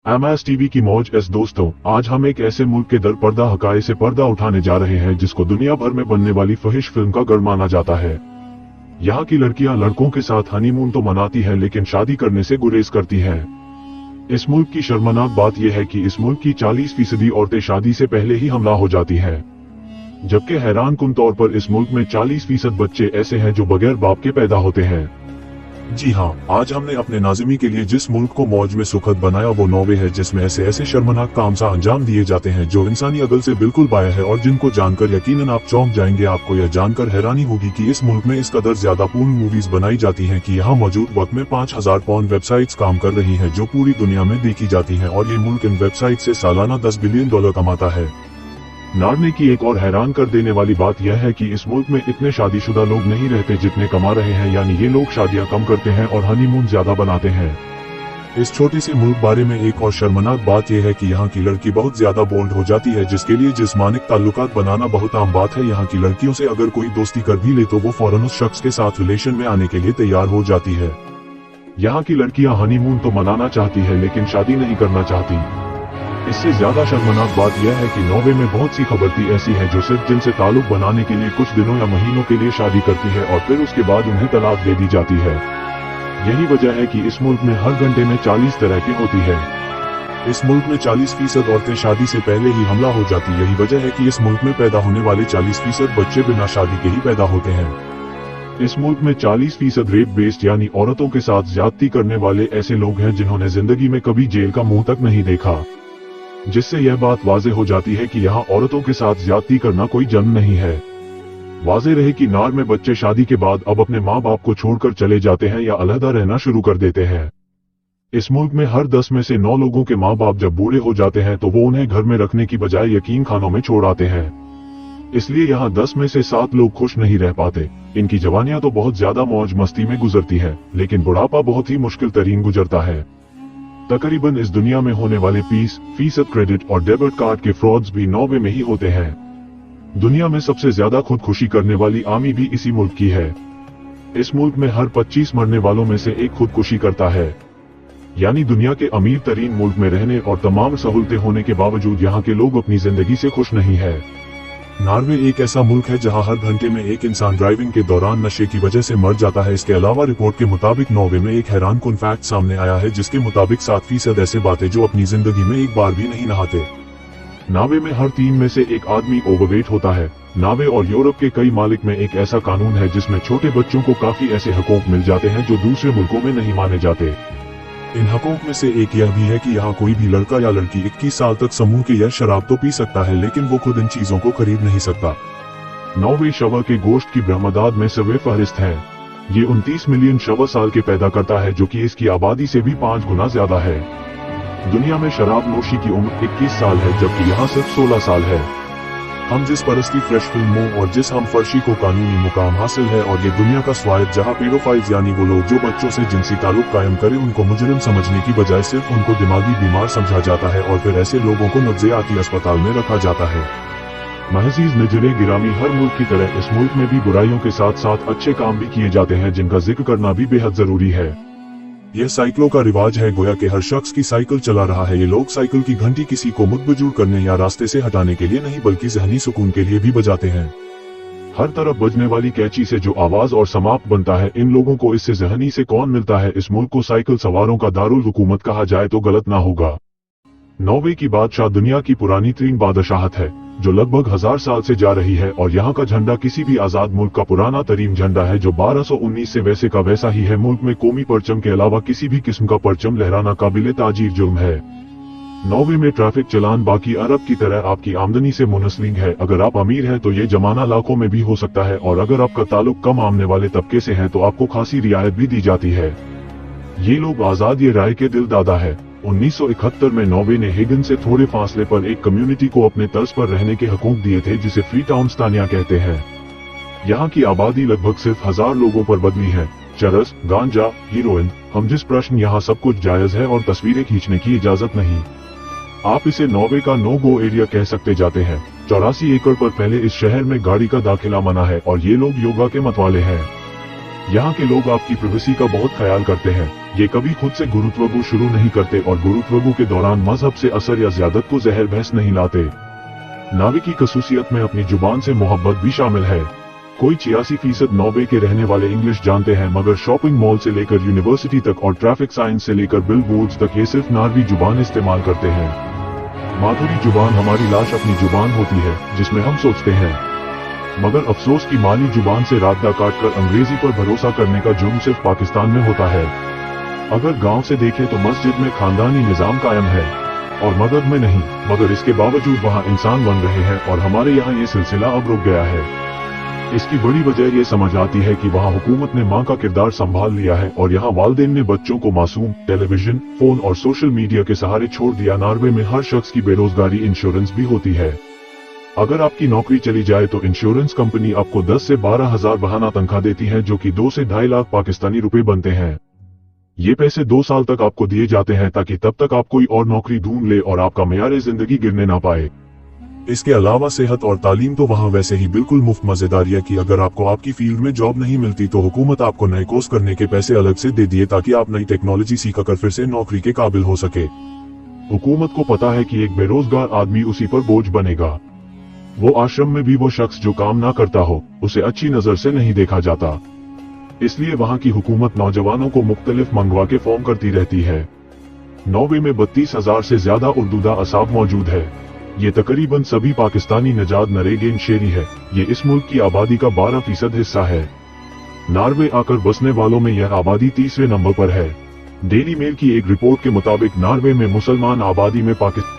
MS TV की मौज S दोस्तों, आज हम एक ऐसे मुल्क के दर पर्दा हकाए से पर्दा उठाने जा रहे हैं जिसको दुनिया भर में बनने वाली फहिश फिल्म का गढ़ माना जाता है। यहाँ की लड़कियां लड़कों के साथ हनीमून तो मनाती हैं लेकिन शादी करने से गुरेज करती हैं। इस मुल्क की शर्मनाक बात यह है कि इस मुल्क की 40% औरतें शादी से पहले ही हमला हो जाती हैं, जबकि हैरान कुन तौर पर इस मुल्क में 40% बच्चे ऐसे हैं जो बगैर बाप के पैदा होते हैं। जी हाँ, आज हमने अपने नाज़िमी के लिए जिस मुल्क को मौज में सुखद बनाया वो नॉर्वे है, जिसमें ऐसे शर्मनाक काम सा अंजाम दिए जाते हैं जो इंसानी अकल से बिल्कुल बाहर है और जिनको जानकर यकीनन आप चौंक जाएंगे। आपको यह जानकर हैरानी होगी कि इस मुल्क में इस कदर ज्यादा पूर्ण मूवीज बनाई जाती हैं कि यहाँ मौजूद वक्त में 5000 पॉर्न वेबसाइट्स काम कर रही हैं जो पूरी दुनिया में देखी जाती हैं, और ये मुल्क इन वेबसाइट से सालाना $10 बिलियन कमाता है। नार्वे की एक और हैरान कर देने वाली बात यह है कि इस मुल्क में इतने शादीशुदा लोग नहीं रहते जितने कमा रहे हैं, यानी ये लोग शादियां कम करते हैं और हनीमून ज्यादा बनाते हैं। इस छोटे से मुल्क बारे में एक और शर्मनाक बात यह है कि यहाँ की लड़की बहुत ज्यादा बोल्ड हो जाती है, जिसके लिए जिस्मानिक ताल्लुकात बनाना बहुत आम बात है। यहाँ की लड़कियों से अगर कोई दोस्ती कर भी ले तो वो फौरन उस शख्स के साथ रिलेशन में आने के लिए तैयार हो जाती है। यहाँ की लड़कियां हनीमून तो मनाना चाहती है लेकिन शादी नहीं करना चाहती। इससे ज्यादा शर्मनाक बात यह है कि नॉर्वे में बहुत सी खबरती ऐसी हैं जो सिर्फ जिनसे ताल्लुक बनाने के लिए कुछ दिनों या महीनों के लिए शादी करती है और फिर उसके बाद उन्हें तलाक दे दी जाती है। यही वजह है कि इस मुल्क में हर घंटे में 40 तरह की होती है। इस मुल्क में 40% औरतें शादी से पहले ही हमला हो जाती। यही वजह है कि इस मुल्क में पैदा होने वाले 40% बच्चे बिना शादी के ही पैदा होते हैं। इस मुल्क में 40% रेप बेस्ड यानी औरतों के साथ ज्यादती करने वाले ऐसे लोग हैं जिन्होंने जिंदगी में कभी जेल का मुंह तक नहीं देखा, जिससे यह बात वाज़ेह हो जाती है कि यहाँ औरतों के साथ ज्यादती करना कोई जर्म नहीं है। वाज़ेह रहे कि नार में बच्चे शादी के बाद अब अपने माँ बाप को छोड़कर चले जाते हैं या अलहदा रहना शुरू कर देते हैं। इस मुल्क में हर 10 में से 9 लोगों के माँ बाप जब बूढ़े हो जाते हैं तो वो उन्हें घर में रखने की बजाय यतीम खानों में छोड़ आते हैं। इसलिए यहाँ 10 में से 7 लोग खुश नहीं रह पाते। इनकी जवानियां तो बहुत ज्यादा मौज मस्ती में गुजरती है, लेकिन बुढ़ापा बहुत ही मुश्किल तरीन गुजरता है। तकरीबन इस दुनिया में होने वाले 20% क्रेडिट और डेबिट कार्ड के फ्रॉड्स भी नॉर्वे में ही होते हैं। दुनिया में सबसे ज्यादा खुदकुशी करने वाली आर्मी भी इसी मुल्क की है। इस मुल्क में हर 25 मरने वालों में से एक खुदकुशी करता है। यानी दुनिया के अमीर तरीन मुल्क में रहने और तमाम सहूलतें होने के बावजूद यहाँ के लोग अपनी जिंदगी से खुश नहीं है। नॉर्वे एक ऐसा मुल्क है जहां हर घंटे में एक इंसान ड्राइविंग के दौरान नशे की वजह से मर जाता है। इसके अलावा रिपोर्ट के मुताबिक नॉर्वे में एक हैरान कुन फैक्ट सामने आया है जिसके मुताबिक 7% ऐसे बातें जो अपनी जिंदगी में एक बार भी नहीं नहाते। नॉर्वे में हर 3 में से एक आदमी ओवरवेट होता है। नॉर्वे और यूरोप के कई मालिक में एक ऐसा कानून है जिसमें छोटे बच्चों को काफी ऐसे हकूक मिल जाते हैं जो दूसरे मुल्कों में नहीं माने जाते। इन हकूक में से एक यह भी है कि यहाँ कोई भी लड़का या लड़की 21 साल तक समूह के या शराब तो पी सकता है, लेकिन वो खुद इन चीजों को खरीद नहीं सकता। नॉर्वे शवा के गोश्त की बरामदात में सर्वे फहरिस्त है। ये 29 मिलियन शवा साल के पैदा करता है, जो कि इसकी आबादी से भी 5 गुना ज्यादा है। दुनिया में शराब नोशी की उम्र 21 साल है, जबकि यहाँ सिर्फ 16 साल है। हम जिस परस्ती फ्रेश फिल्मों और जिस हम फर्शी को कानूनी मुकाम हासिल है, और ये दुनिया का स्वायत्त जहाँ पेडोफाइल्स यानी वो लोग जो बच्चों से जिनसी ताल्लुक कायम करे उनको मुजरिम समझने की बजाय सिर्फ उनको दिमागी बीमार समझा जाता है, और फिर ऐसे लोगों को नफ्सियाती अस्पताल में रखा जाता है। महजीज नजरे गिरामी, हर मुल्क की तरह इस मुल्क में भी बुराइयों के साथ साथ अच्छे काम भी किए जाते हैं जिनका जिक्र करना भी बेहद जरूरी है। यह साइकिलों का रिवाज है, गोया कि हर शख्स की साइकिल चला रहा है। ये लोग साइकिल की घंटी किसी को मुतबजूर करने या रास्ते से हटाने के लिए नहीं बल्कि ज़हनी सुकून के लिए भी बजाते हैं। हर तरफ बजने वाली कैची से जो आवाज और समाप्त बनता है, इन लोगों को इससे ज़हनी से कौन मिलता है। इस मुल्क को साइकिल सवारों का दारुल हुकूमत कहा जाए तो गलत ना होगा। नॉर्वे की बादशाह दुनिया की पुरानी तरीन बादशाहत है जो लगभग 1000 साल से जा रही है, और यहाँ का झंडा किसी भी आजाद मुल्क का पुराना तरीन झंडा है जो 1219 से वैसे का वैसा ही है। मुल्क में कौमी परचम के अलावा किसी भी किस्म का परचम लहराना काबिले ताजीर जुर्म है। नॉर्वे में ट्रैफिक चलान बाकी अरब की तरह आपकी आमदनी से मुनस्लिक है। अगर आप अमीर हैं तो ये जमाना लाखों में भी हो सकता है, और अगर आपका ताल्लुक कम आमने वाले तबके से है तो आपको खासी रियायत भी दी जाती है। ये लोग आजाद ये राय के दिल दादा है। 1971 में नॉर्वे ने हेगन से थोड़े फासले पर एक कम्युनिटी को अपने तर्ज पर रहने के हकूक दिए थे, जिसे फ्री टाउन स्तानिया कहते हैं। यहाँ की आबादी लगभग सिर्फ 1000 लोगों पर बदली है। चरस, गांजा, हीरोइन, हम जिस प्रश्न यहाँ सब कुछ जायज है और तस्वीरें खींचने की इजाजत नहीं। आप इसे नॉर्वे का नो गो एरिया कह सकते जाते हैं। 84 एकड़ पर पहले इस शहर में गाड़ी का दाखिला मना है, और ये लोग योगा के मतवाले हैं। यहाँ के लोग आपकी प्राइवेसी का बहुत ख्याल करते हैं। ये कभी खुद से गुरुत्वागु शुरू नहीं करते और गुरुत्वागु के दौरान मजहब से असर या ज्यादत को जहर बहस नहीं लाते। नावे की खसूसियत में अपनी जुबान से मोहब्बत भी शामिल है। कोई 86% नॉर्वे के रहने वाले इंग्लिश जानते हैं, मगर शॉपिंग मॉल से लेकर यूनिवर्सिटी तक और ट्रैफिक साइंस से लेकर बिल बोर्ड्स तक ये सिर्फ नार्वी जुबान इस्तेमाल करते हैं। माधुरी जुबान हमारी लाश अपनी जुबान होती है जिसमें हम सोचते हैं, मगर अफसोस की माली जुबान से रास्ता काटकर अंग्रेजी पर भरोसा करने का जुर्म सिर्फ पाकिस्तान में होता है। अगर गांव से देखें तो मस्जिद में खानदानी निजाम कायम है और मगध में नहीं, मगर इसके बावजूद वहां इंसान बन रहे हैं और हमारे यहाँ ये सिलसिला अब रुक गया है। इसकी बड़ी वजह ये समझ आती है कि वहाँ हुकूमत ने माँ का किरदार संभाल लिया है और यहाँ वालिदैन ने बच्चों को मासूम टेलीविजन, फोन और सोशल मीडिया के सहारे छोड़ दिया। नार्वे में हर शख्स की बेरोजगारी इंश्योरेंस भी होती है। अगर आपकी नौकरी चली जाए तो इंश्योरेंस कंपनी आपको 10 से 12 हजार बहाना तनख्वाह देती है, जो कि 2 से 2.5 लाख पाकिस्तानी रुपए बनते हैं। ये पैसे 2 साल तक आपको दिए जाते हैं ताकि तब तक आप कोई और नौकरी ढूंढ ले और आपका मेयार जिंदगी गिरने ना पाए। इसके अलावा सेहत और तालीम तो वहाँ वैसे ही बिल्कुल मुफ्त मजेदारी है कि अगर आपको आपकी फील्ड में जॉब नहीं मिलती तो हुकूमत आपको नए कोर्स करने के पैसे अलग से दे दिए ताकि आप नई टेक्नोलॉजी सीख कर फिर से नौकरी के काबिल हो सके। हुकूमत को पता है कि एक बेरोजगार आदमी उसी पर बोझ बनेगा। वो आश्रम में भी वो शख्स जो काम ना करता हो उसे अच्छी नजर से नहीं देखा जाता। इसलिए वहाँ की हुकूमत नौजवानों को मुख्तलिफ मंगवा के फॉर्म करती रहती है। नॉर्वे में 32,000 से ज्यादा उर्दूदा असाब मौजूद है। ये तकरीबन सभी पाकिस्तानी नजाद नरेगेन शेरी है। ये इस मुल्क की आबादी का 12% हिस्सा है। नार्वे आकर बसने वालों में यह आबादी 3रे नंबर पर है। डेली मेल की एक रिपोर्ट के मुताबिक नार्वे में मुसलमान आबादी में पाकिस्तान